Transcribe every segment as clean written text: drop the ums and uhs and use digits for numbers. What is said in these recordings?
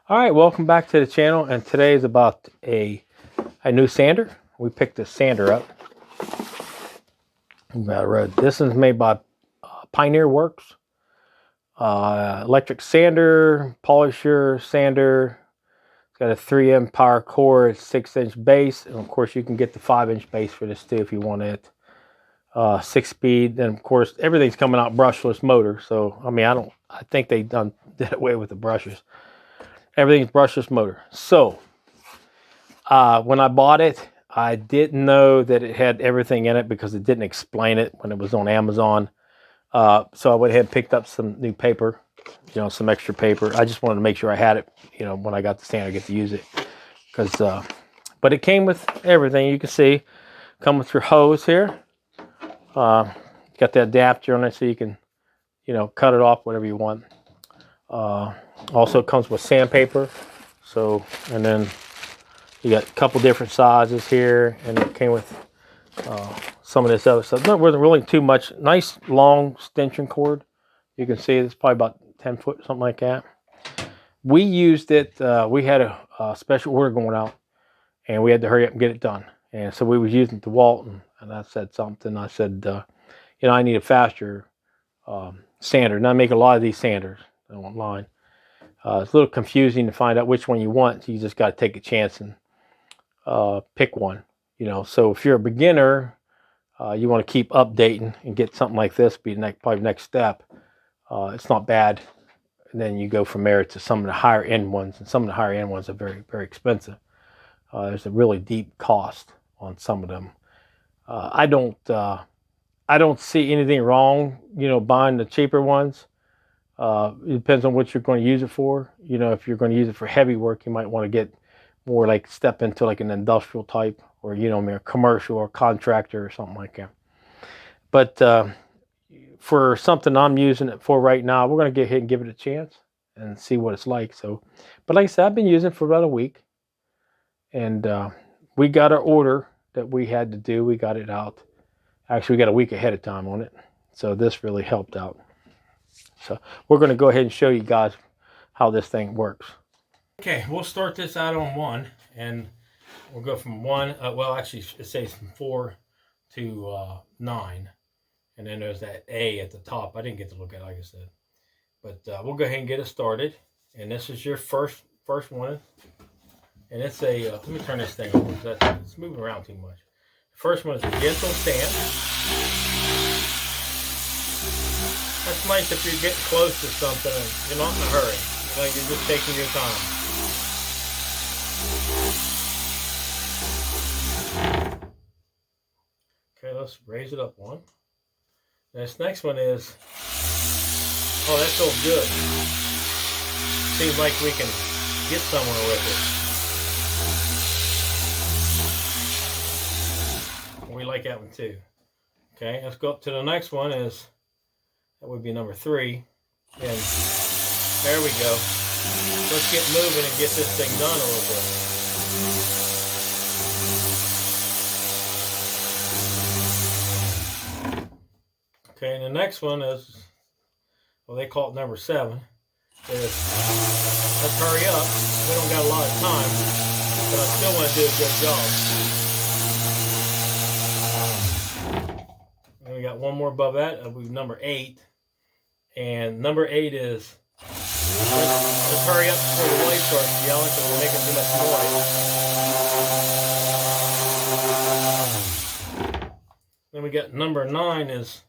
All right, welcome back to the channel, and today is about a new sander. We picked this sander up. This is made by Pioneer Works. Electric sander, polisher sander. It's got a 3M power core, 6-inch base, and of course you can get the 5-inch base for this too if you want it. 6-speed, and of course everything's coming out brushless motor. So I mean, I think they did away with the brushes. Everything's brushless motor. So when I bought it, I didn't know that it had everything in it because it didn't explain it when it was on Amazon. So I went ahead and picked up some new paper, some extra paper. I just wanted to make sure I had it, when I got the sander, I get to use it. But it came with everything. You can see, come with your hose here. Got the adapter on it so you can, cut it off whatever you want. Also comes with sandpaper. So, and then you got a couple different sizes here, and it came with some of this other stuff. There wasn't really too much. Nice long extension cord. You can see it's probably about 10 foot, something like that. We used it. We had a special order going out, and we had to hurry up and get it done. And so we was using DeWalt, and I said something. I said, I need a faster sander. And I make a lot of these sanders online. It's a little confusing to find out which one you want. So you just got to take a chance and pick one. So if you're a beginner, you want to keep updating and get something like this be probably next step. It's not bad. And then you go from there to some of the higher end ones, and some of the higher end ones are very, very expensive. There's a really deep cost on some of them. I don't see anything wrong, buying the cheaper ones. It depends on what you're going to use it for. If you're going to use it for heavy work, you might want to get more like step into like an industrial type, or a commercial or contractor or something like that. But for something I'm using it for right now, we're going to go ahead and give it a chance and see what it's like. So, but like I said, I've been using it for about a week, and we got our order that we had to do. We got it out. Actually, we got a week ahead of time on it, so this really helped out. So we're going to go ahead and show you guys how this thing works. Okay, we'll start this out on 1, and we'll go from 1, well, actually, it says from 4 to 9. And then there's that A at the top. I didn't get to look at it, like I said. But we'll go ahead and get it started. And this is your first one. And it's a, let me turn this thing over. It's moving around too much. The first one is a gentle sand. That's nice if you're getting close to something and you're not in a hurry. You're just taking your time. Okay, let's raise it up 1. This next one is, oh, that feels good. Seems like we can get somewhere with it. We like that one too. Okay, let's go up to the next one. That would be number 3. And there we go. Let's get moving and get this thing done a little bit. Okay, and the next one is, well, they call it number 7. Let's hurry up. We don't got a lot of time, but I still want to do a good job. And we got one more above that. That'll be number 8. And number 8 is, let's hurry up before the wife starts yelling because we're making too much noise. Then we got number 9 is,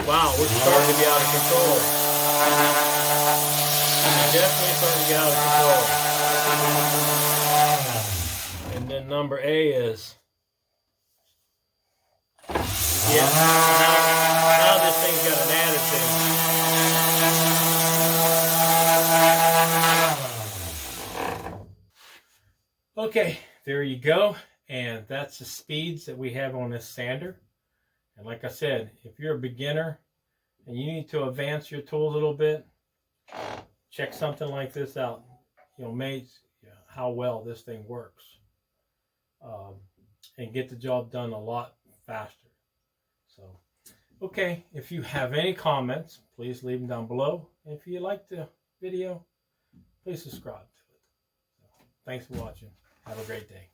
wow, we're starting to be out of control. We're definitely starting to get out of control. And then number A is, yeah, now this thing's got an attitude. Okay, there you go. And that's the speeds that we have on this sander. And like I said, if you're a beginner and you need to advance your tool a little bit, check something like this out. You'll amaze how well this thing works, and get the job done a lot faster. So, okay, if you have any comments, please leave them down below. And if you like the video, please subscribe to it. Thanks for watching. Have a great day.